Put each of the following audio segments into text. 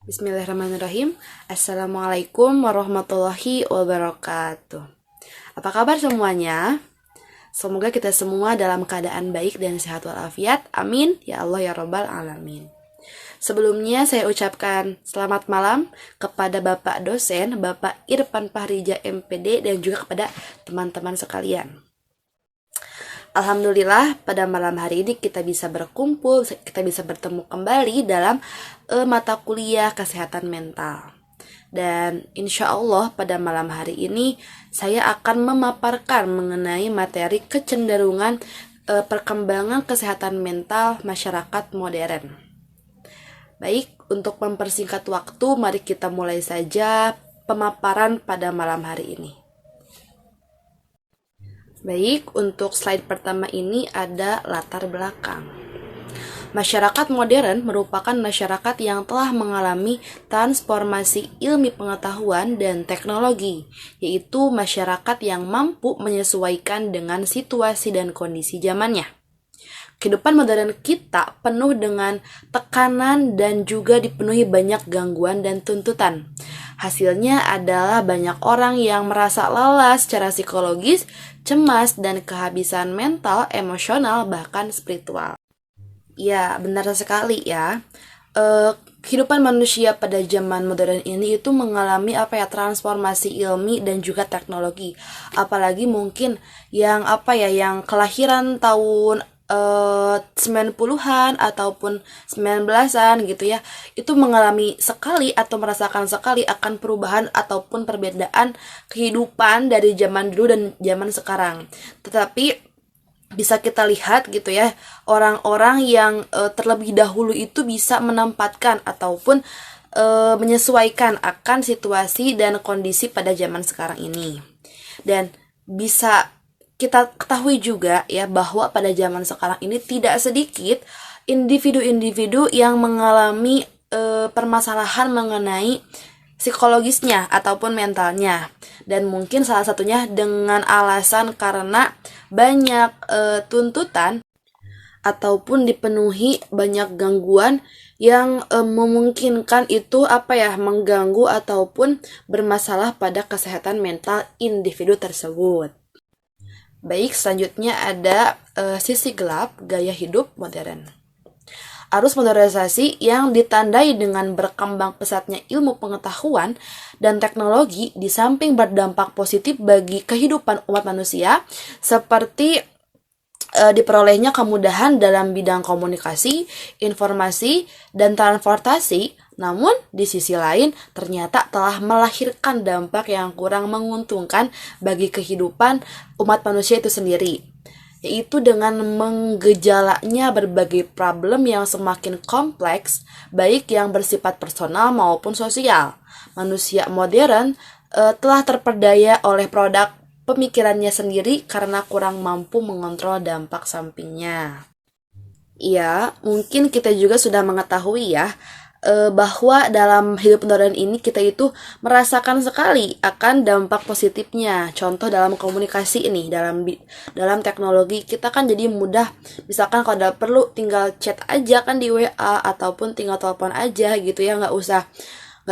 Bismillahirrahmanirrahim. Assalamualaikum warahmatullahi wabarakatuh. Apa kabar semuanya? Semoga kita semua dalam keadaan baik dan sehat walafiat. Amin. Ya Allah ya Rabbal Alamin. Sebelumnya saya ucapkan selamat malam kepada Bapak dosen, Bapak Irfan Fahrija MPD, dan juga kepada teman-teman sekalian. Alhamdulillah pada malam hari ini kita bisa berkumpul, kita bisa bertemu kembali dalam mata kuliah kesehatan mental. Dan insya Allah pada malam hari ini saya akan memaparkan mengenai materi kecenderungan perkembangan kesehatan mental masyarakat modern. Baik, untuk mempersingkat waktu, mari kita mulai saja pemaparan pada malam hari ini. Baik, untuk slide pertama ini ada latar belakang. Masyarakat modern merupakan masyarakat yang telah mengalami transformasi ilmu pengetahuan dan teknologi, yaitu masyarakat yang mampu menyesuaikan dengan situasi dan kondisi zamannya. Kehidupan modern kita penuh dengan tekanan dan juga dipenuhi banyak gangguan dan tuntutan. Hasilnya adalah banyak orang yang merasa lelah secara psikologis, cemas, dan kehabisan mental, emosional, bahkan spiritual. Ya, benar sekali ya. Kehidupan manusia pada zaman modern ini itu mengalami transformasi ilmi dan juga teknologi. Apalagi mungkin yang kelahiran tahun 90-an ataupun 19-an gitu ya, itu mengalami sekali atau merasakan sekali akan perubahan ataupun perbedaan kehidupan dari zaman dulu dan zaman sekarang. Tetapi bisa kita lihat gitu ya, orang-orang yang terlebih dahulu itu bisa menempatkan ataupun menyesuaikan akan situasi dan kondisi pada zaman sekarang ini. Dan bisa kita ketahui juga ya bahwa pada zaman sekarang ini tidak sedikit individu-individu yang mengalami permasalahan mengenai psikologisnya ataupun mentalnya, dan mungkin salah satunya dengan alasan karena banyak tuntutan ataupun dipenuhi banyak gangguan yang memungkinkan itu mengganggu ataupun bermasalah pada kesehatan mental individu tersebut. Baik, selanjutnya ada sisi gelap gaya hidup modern. Arus modernisasi yang ditandai dengan berkembang pesatnya ilmu pengetahuan dan teknologi di samping berdampak positif bagi kehidupan umat manusia, seperti diperolehnya kemudahan dalam bidang komunikasi, informasi, dan transportasi. Namun, di sisi lain, ternyata telah melahirkan dampak yang kurang menguntungkan bagi kehidupan umat manusia itu sendiri, yaitu dengan menggejalanya berbagai problem yang semakin kompleks, baik yang bersifat personal maupun sosial. Manusia modern telah terperdaya oleh produk pemikirannya sendiri karena kurang mampu mengontrol dampak sampingnya. Ya, mungkin kita juga sudah mengetahui ya, bahwa dalam hidup modern ini kita itu merasakan sekali akan dampak positifnya. Contoh dalam komunikasi ini, dalam teknologi kita kan jadi mudah, misalkan kalau ada perlu tinggal chat aja kan di WA ataupun tinggal telepon aja gitu ya, nggak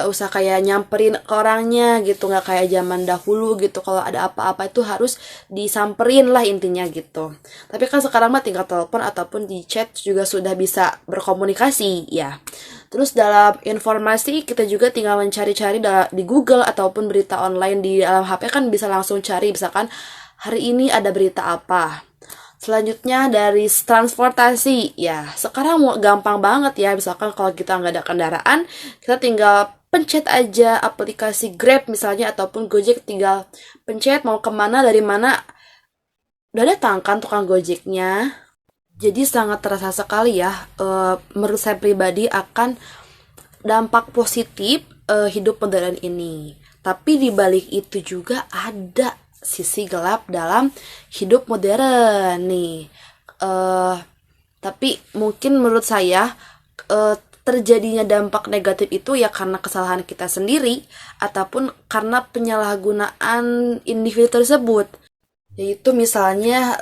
usah kayak nyamperin ke orangnya gitu, nggak kayak zaman dahulu gitu, kalau ada apa-apa itu harus disamperin lah intinya gitu. Tapi kan sekarang mah tinggal telepon ataupun di chat juga sudah bisa berkomunikasi ya. Terus dalam informasi kita juga tinggal mencari-cari di Google ataupun berita online di dalam HP kan bisa langsung cari, misalkan hari ini ada berita apa. Selanjutnya dari transportasi, ya sekarang gampang banget ya, misalkan kalau kita nggak ada kendaraan, kita tinggal pencet aja aplikasi Grab misalnya ataupun Gojek, tinggal pencet mau kemana dari mana, udah datang kan tukang Gojeknya. Jadi sangat terasa sekali ya, menurut saya pribadi akan dampak positif hidup modern ini. Tapi di balik itu juga ada sisi gelap dalam hidup modern nih. Tapi mungkin menurut saya terjadinya dampak negatif itu ya karena kesalahan kita sendiri ataupun karena penyalahgunaan individu tersebut. yaitu misalnya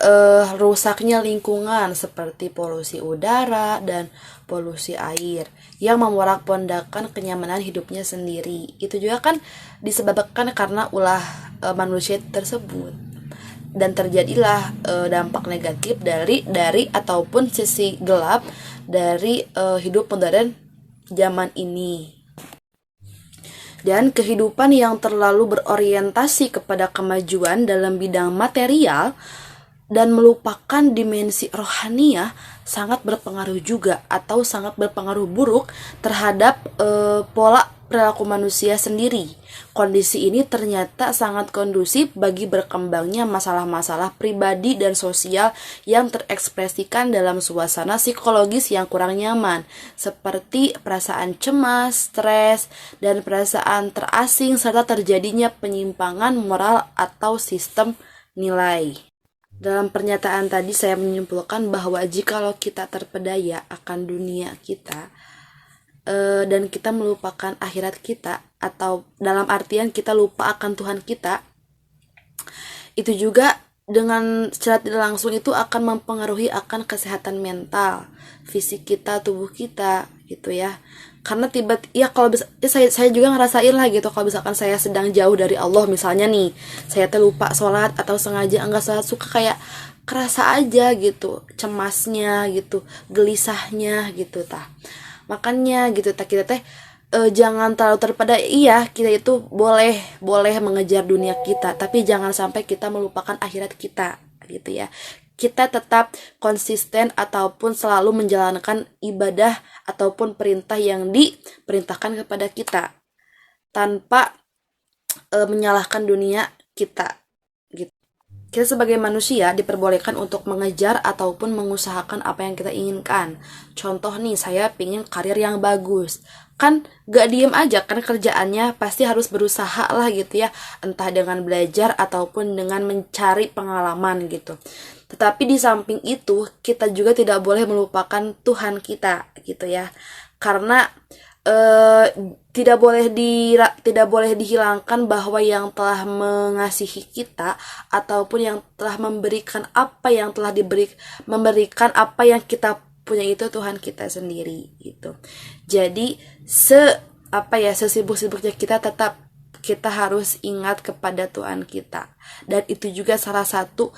rusaknya lingkungan seperti polusi udara dan polusi air yang memorak-pondakan kenyamanan hidupnya sendiri. Itu juga kan disebabkan karena ulah manusia tersebut, dan terjadilah dampak negatif dari ataupun sisi gelap dari hidup modern zaman ini. Dan kehidupan yang terlalu berorientasi kepada kemajuan dalam bidang material dan melupakan dimensi rohaniah sangat berpengaruh juga atau sangat berpengaruh buruk terhadap pola perilaku manusia sendiri. Kondisi ini ternyata sangat kondusif bagi berkembangnya masalah-masalah pribadi dan sosial yang terekspresikan dalam suasana psikologis yang kurang nyaman, seperti perasaan cemas, stres, dan perasaan terasing serta terjadinya penyimpangan moral atau sistem nilai. Dalam pernyataan tadi saya menyimpulkan bahwa jikalau kita terpedaya akan dunia kita dan kita melupakan akhirat kita, atau dalam artian kita lupa akan Tuhan kita, itu juga dengan secara tidak langsung itu akan mempengaruhi akan kesehatan mental, fisik kita, tubuh kita gitu ya. Karena kalau bisa saya juga ngerasain lah gitu, kalau misalkan saya sedang jauh dari Allah misalnya nih, saya lupa sholat atau sengaja enggak sholat, suka kayak kerasa aja gitu cemasnya gitu, gelisahnya gitu tah. Makanya gitu kita teh jangan terlalu terpada. Iya, kita itu boleh mengejar dunia kita, tapi jangan sampai kita melupakan akhirat kita gitu ya. Kita tetap konsisten ataupun selalu menjalankan ibadah ataupun perintah yang diperintahkan kepada kita tanpa menyalahkan dunia kita gitu. Kita sebagai manusia diperbolehkan untuk mengejar ataupun mengusahakan apa yang kita inginkan. Contoh nih, saya pingin karir yang bagus. Kan gak diem aja kan kerjaannya, pasti harus berusaha lah gitu ya. Entah dengan belajar ataupun dengan mencari pengalaman gitu. Tetapi di samping itu, kita juga tidak boleh melupakan Tuhan kita gitu ya. Karena tidak boleh dihilangkan bahwa yang telah mengasihi kita ataupun yang telah memberikan apa yang memberikan apa yang kita punya itu Tuhan kita sendiri gitu. Jadi sesibuk-sibuknya kita tetap kita harus ingat kepada Tuhan kita, dan itu juga salah satu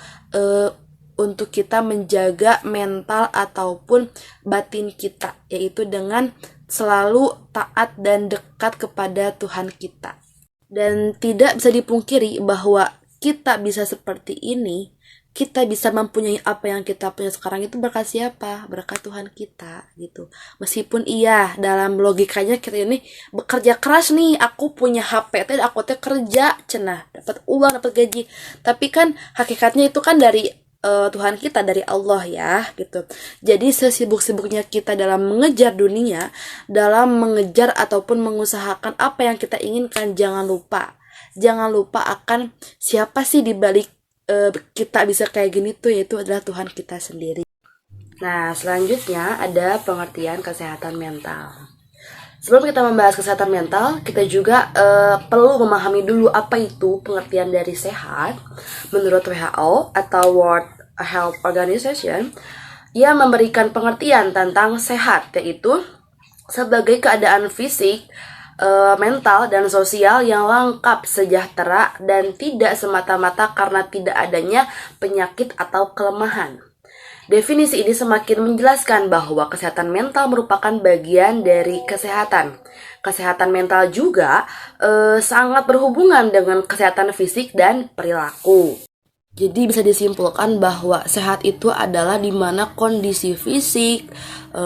untuk kita menjaga mental ataupun batin kita, yaitu dengan selalu taat dan dekat kepada Tuhan kita. Dan tidak bisa dipungkiri bahwa kita bisa seperti ini, kita bisa mempunyai apa yang kita punya sekarang itu berkat siapa? Berkat Tuhan kita gitu. Meskipun iya dalam logikanya kita ini bekerja keras nih, aku punya HP teh, aku teh kerja cenah, dapat uang, dapat gaji. Tapi kan hakikatnya itu kan dari Tuhan kita, dari Allah ya gitu. Jadi sesibuk-sibuknya kita dalam mengejar dunia, dalam mengejar ataupun mengusahakan apa yang kita inginkan, jangan lupa akan siapa sih di balik kita bisa kayak gini tuh, yaitu adalah Tuhan kita sendiri. Nah, selanjutnya ada pengertian kesehatan mental. Sebelum kita membahas kesehatan mental, kita juga perlu memahami dulu apa itu pengertian dari sehat. Menurut WHO atau World Health Organization, ia memberikan pengertian tentang sehat, yaitu sebagai keadaan fisik, mental, dan sosial yang lengkap, sejahtera, dan tidak semata-mata karena tidak adanya penyakit atau kelemahan. Definisi ini semakin menjelaskan bahwa kesehatan mental merupakan bagian dari kesehatan. Kesehatan mental juga sangat berhubungan dengan kesehatan fisik dan perilaku. Jadi bisa disimpulkan bahwa sehat itu adalah di mana kondisi fisik,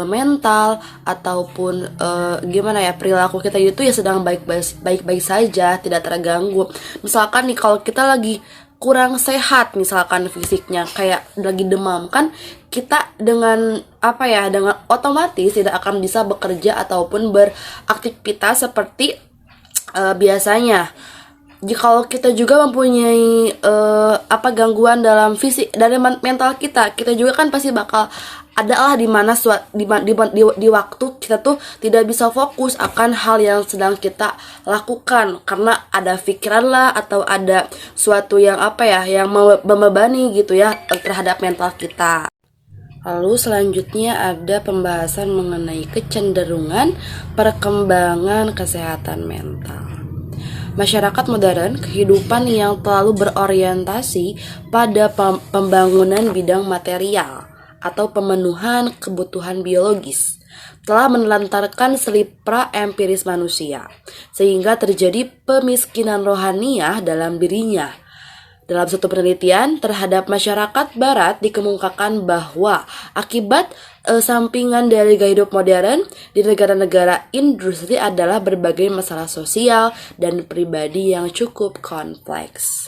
mental, ataupun perilaku kita itu ya sedang baik-baik saja, tidak terganggu. Misalkan nih kalau kita lagi kurang sehat, misalkan fisiknya kayak lagi demam, kan kita dengan otomatis tidak akan bisa bekerja ataupun beraktivitas seperti biasanya. Jika kita juga mempunyai gangguan dalam fisik dan mental kita juga kan pasti bakal adalah di waktu kita tuh tidak bisa fokus akan hal yang sedang kita lakukan karena ada pikiran lah atau ada suatu yang yang membebani gitu ya terhadap mental kita. Lalu selanjutnya ada pembahasan mengenai kecenderungan perkembangan kesehatan mental. Masyarakat modern, kehidupan yang terlalu berorientasi pada pembangunan bidang material atau pemenuhan kebutuhan biologis, telah menelantarkan selipra empiris manusia, sehingga terjadi pemiskinan rohaniah dalam dirinya. Dalam satu penelitian terhadap masyarakat barat dikemukakan bahwa akibat sampingan dari gaya hidup modern di negara-negara industri adalah berbagai masalah sosial dan pribadi yang cukup kompleks.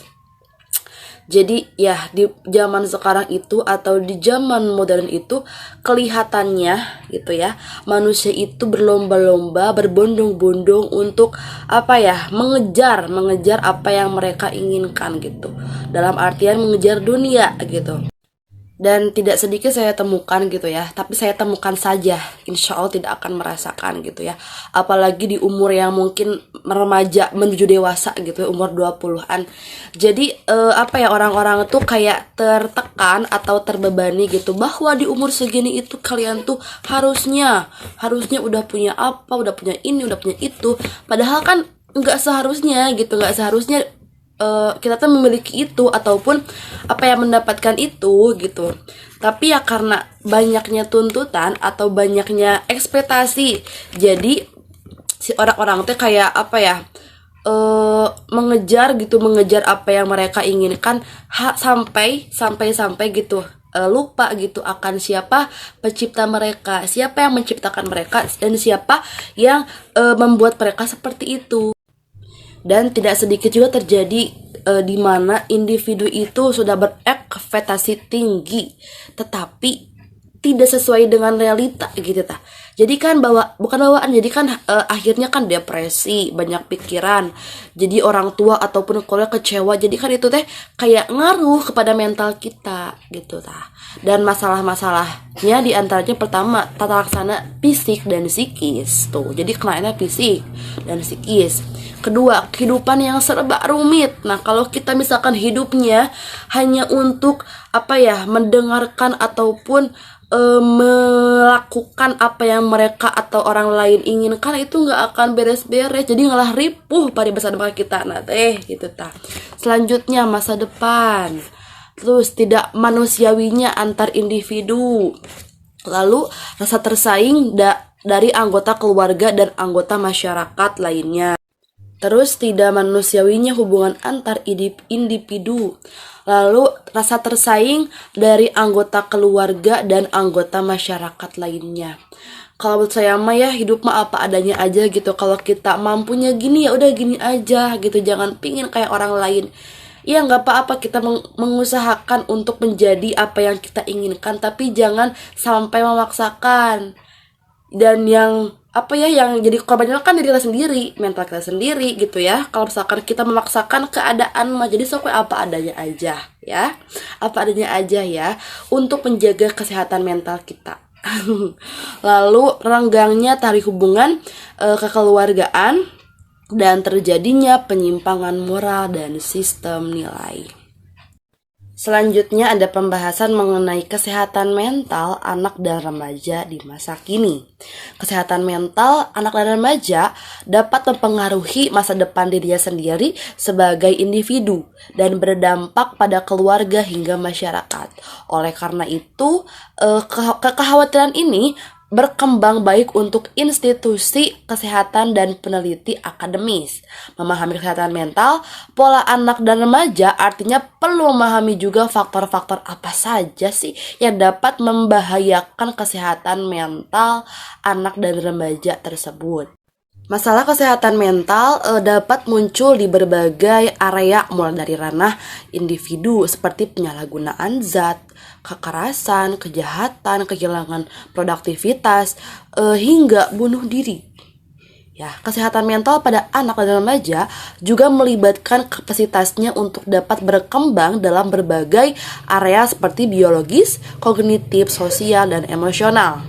Jadi ya di zaman sekarang itu atau di zaman modern itu kelihatannya gitu ya, manusia itu berlomba-lomba, berbondong-bondong untuk mengejar apa yang mereka inginkan gitu. Dalam artian mengejar dunia gitu. Dan tidak sedikit saya temukan gitu ya, tapi saya temukan saja, insya Allah tidak akan merasakan gitu ya. Apalagi di umur yang mungkin remaja menuju dewasa gitu ya, umur 20-an. Jadi orang-orang tuh kayak tertekan atau terbebani gitu bahwa di umur segini itu kalian tuh harusnya udah punya udah punya ini, udah punya itu. Padahal kan nggak seharusnya gitu, kita tuh memiliki itu ataupun mendapatkan itu gitu. Tapi ya karena banyaknya tuntutan atau banyaknya ekspektasi, jadi si orang-orang tuh kayak mengejar apa yang mereka inginkan sampai gitu lupa gitu akan siapa pencipta mereka, siapa yang menciptakan mereka, dan siapa yang membuat mereka seperti itu. Dan tidak sedikit juga terjadi di mana individu itu sudah berekspektasi tinggi tetapi tidak sesuai dengan realita gitu ta. Jadi kan bukan bawaan, jadi kan akhirnya kan depresi, banyak pikiran. Jadi orang tua ataupun keluarga kecewa. Jadi kan itu teh kayak ngaruh kepada mental kita gitu ta. Dan masalah-masalahnya diantaranya pertama tata laksana fisik dan psikis tuh. Jadi kenainnya fisik dan psikis. Kedua, kehidupan yang serba rumit. Nah, kalau kita misalkan hidupnya hanya untuk mendengarkan ataupun melakukan apa yang mereka atau orang lain inginkan, itu nggak akan beres-beres. Jadi ngalah ripuh pada masa depan kita. Nah, gitu ta. Selanjutnya masa depan. Terus tidak manusiawinya antar individu. Lalu rasa tersaing dari anggota keluarga dan anggota masyarakat lainnya. Terus tidak manusiawinya hubungan antar individu. Lalu rasa tersaing dari anggota keluarga dan anggota masyarakat lainnya. Kalau menurut saya hidup apa adanya aja gitu. Kalau kita mampunya gini ya udah gini aja gitu. Jangan pingin kayak orang lain. Ya nggak apa-apa kita mengusahakan untuk menjadi apa yang kita inginkan, tapi jangan sampai memaksakan. Dan yang yang jadi korbannya kan diri kita sendiri, mental kita sendiri gitu ya. Kalau misalkan kita memaksakan keadaan jadi apa adanya aja ya. Apa adanya aja ya untuk menjaga kesehatan mental kita. Lalu renggangnya tali hubungan kekeluargaan dan terjadinya penyimpangan moral dan sistem nilai. Selanjutnya ada pembahasan mengenai kesehatan mental anak dan remaja di masa kini. Kesehatan mental anak dan remaja dapat mempengaruhi masa depan dirinya sendiri sebagai individu dan berdampak pada keluarga hingga masyarakat. Oleh karena itu, kekhawatiran ini berkembang baik untuk institusi kesehatan dan peneliti akademis. Memahami kesehatan mental, pola anak dan remaja artinya perlu memahami juga faktor-faktor apa saja sih yang dapat membahayakan kesehatan mental anak dan remaja tersebut. Masalah kesehatan mental dapat muncul di berbagai area, mulai dari ranah individu seperti penyalahgunaan zat, kekerasan, kejahatan, kehilangan produktivitas, hingga bunuh diri. Ya, kesehatan mental pada anak dan remaja juga melibatkan kapasitasnya untuk dapat berkembang dalam berbagai area seperti biologis, kognitif, sosial, dan emosional.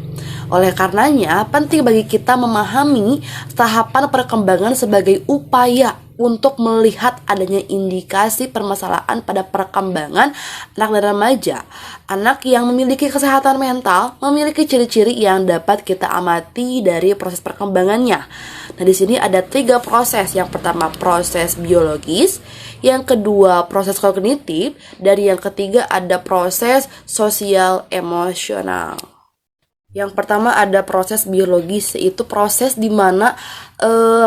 Oleh karenanya, penting bagi kita memahami tahapan perkembangan sebagai upaya untuk melihat adanya indikasi permasalahan pada perkembangan anak dan remaja. Anak yang memiliki kesehatan mental memiliki ciri-ciri yang dapat kita amati dari proses perkembangannya. Nah, di sini ada 3 proses. Yang pertama proses biologis, yang kedua proses kognitif, dan yang ketiga ada proses sosial emosional. Yang pertama ada proses biologis, yaitu proses di mana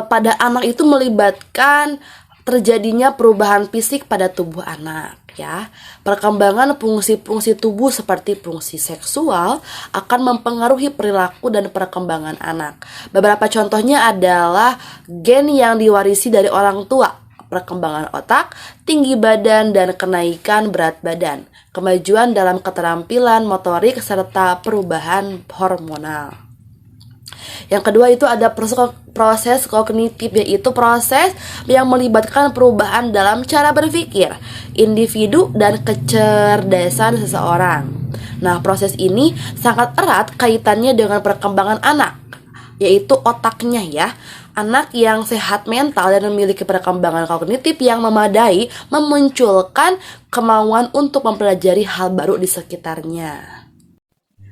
pada anak itu melibatkan terjadinya perubahan fisik pada tubuh anak, ya. Perkembangan fungsi-fungsi tubuh seperti fungsi seksual akan mempengaruhi perilaku dan perkembangan anak. Beberapa contohnya adalah gen yang diwarisi dari orang tua, perkembangan otak, tinggi badan, dan kenaikan berat badan, kemajuan dalam keterampilan motorik, serta perubahan hormonal. Yang kedua itu ada proses kognitif, yaitu proses yang melibatkan perubahan dalam cara berpikir individu dan kecerdasan seseorang. Nah, proses ini sangat erat kaitannya dengan perkembangan anak, yaitu otaknya, ya. Anak yang sehat mental dan memiliki perkembangan kognitif yang memadai memunculkan kemauan untuk mempelajari hal baru di sekitarnya.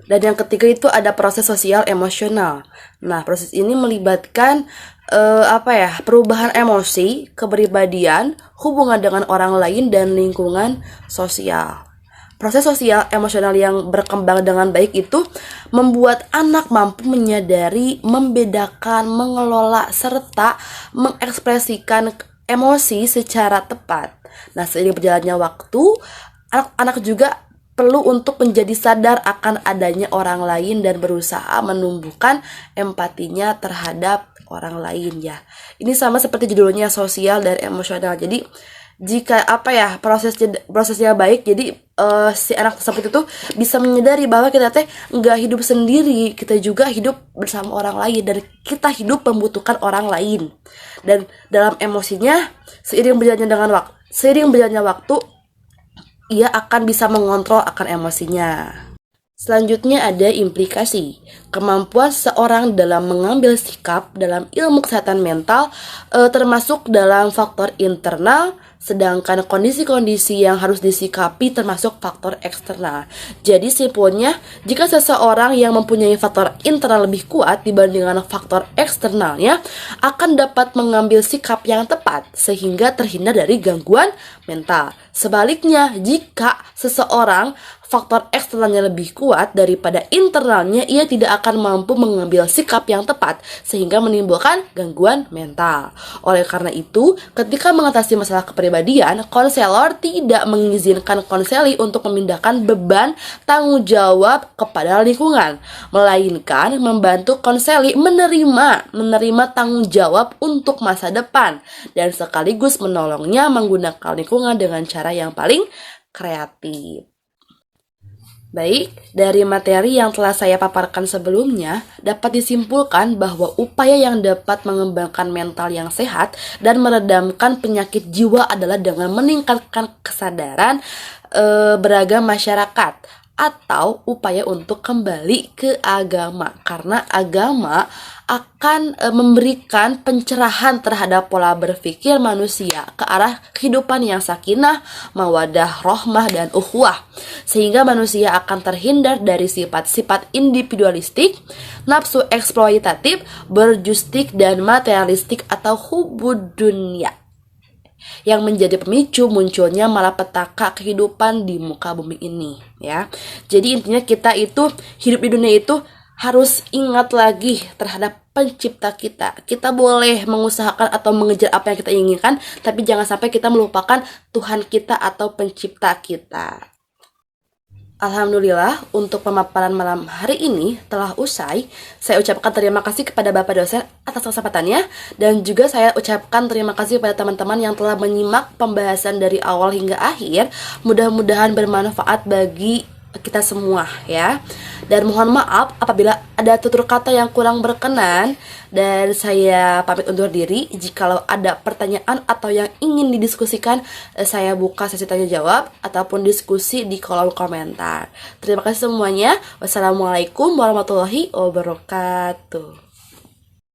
Dan yang ketiga itu ada proses sosial emosional. Nah, proses ini melibatkan perubahan emosi, kepribadian, hubungan dengan orang lain, dan lingkungan sosial. Proses sosial emosional yang berkembang dengan baik itu membuat anak mampu menyadari, membedakan, mengelola, serta mengekspresikan emosi secara tepat. Nah, seiring berjalannya waktu, anak-anak juga perlu untuk menjadi sadar akan adanya orang lain dan berusaha menumbuhkan empatinya terhadap orang lain, ya. Ini sama seperti judulnya, sosial dan emosional. Jadi jika prosesnya baik, jadi si anak tersebut itu bisa menyadari bahwa kita nggak hidup sendiri, kita juga hidup bersama orang lain, dan kita hidup membutuhkan orang lain. Dan dalam emosinya, seiring berjalannya waktu, ia akan bisa mengontrol akan emosinya. Selanjutnya ada implikasi. Kemampuan seorang dalam mengambil sikap dalam ilmu kesehatan mental termasuk dalam faktor internal, sedangkan kondisi-kondisi yang harus disikapi termasuk faktor eksternal. Jadi simpulnya, jika seseorang yang mempunyai faktor internal lebih kuat dibandingkan faktor eksternalnya, akan dapat mengambil sikap yang tepat sehingga terhindar dari gangguan mental. Sebaliknya, jika seseorang faktor eksternalnya lebih kuat daripada internalnya, ia tidak akan mampu mengambil sikap yang tepat sehingga menimbulkan gangguan mental. Oleh karena itu, ketika mengatasi masalah kepribadian, konselor tidak mengizinkan konseli untuk memindahkan beban tanggung jawab kepada lingkungan, melainkan membantu konseli menerima tanggung jawab untuk masa depan dan sekaligus menolongnya menggunakan lingkungan dengan cara yang paling kreatif. Baik, dari materi yang telah saya paparkan sebelumnya, dapat disimpulkan bahwa upaya yang dapat mengembangkan mental yang sehat dan meredamkan penyakit jiwa adalah dengan meningkatkan kesadaran beragam masyarakat, atau upaya untuk kembali ke agama, karena agama akan memberikan pencerahan terhadap pola berpikir manusia ke arah kehidupan yang sakinah, mawadah, rahmah, dan ukhuwah, sehingga manusia akan terhindar dari sifat-sifat individualistik, nafsu eksploitatif, berjustik, dan materialistik atau hubud dunia yang menjadi pemicu munculnya malapetaka kehidupan di muka bumi ini, ya. Jadi intinya kita itu hidup di dunia itu harus ingat lagi terhadap pencipta kita. Kita boleh mengusahakan atau mengejar apa yang kita inginkan, tapi jangan sampai kita melupakan Tuhan kita atau pencipta kita. Alhamdulillah, untuk pemaparan malam hari ini telah usai. Saya ucapkan terima kasih kepada Bapak dosen atas kesempatannya, dan juga saya ucapkan terima kasih kepada teman-teman yang telah menyimak pembahasan dari awal hingga akhir. Mudah-mudahan bermanfaat bagi kita semua ya. Dan mohon maaf apabila ada tutur kata yang kurang berkenan, dan saya pamit undur diri. Jikalau ada pertanyaan atau yang ingin didiskusikan, saya buka sesi tanya jawab ataupun diskusi di kolom komentar. Terima kasih semuanya. Wassalamualaikum warahmatullahi wabarakatuh.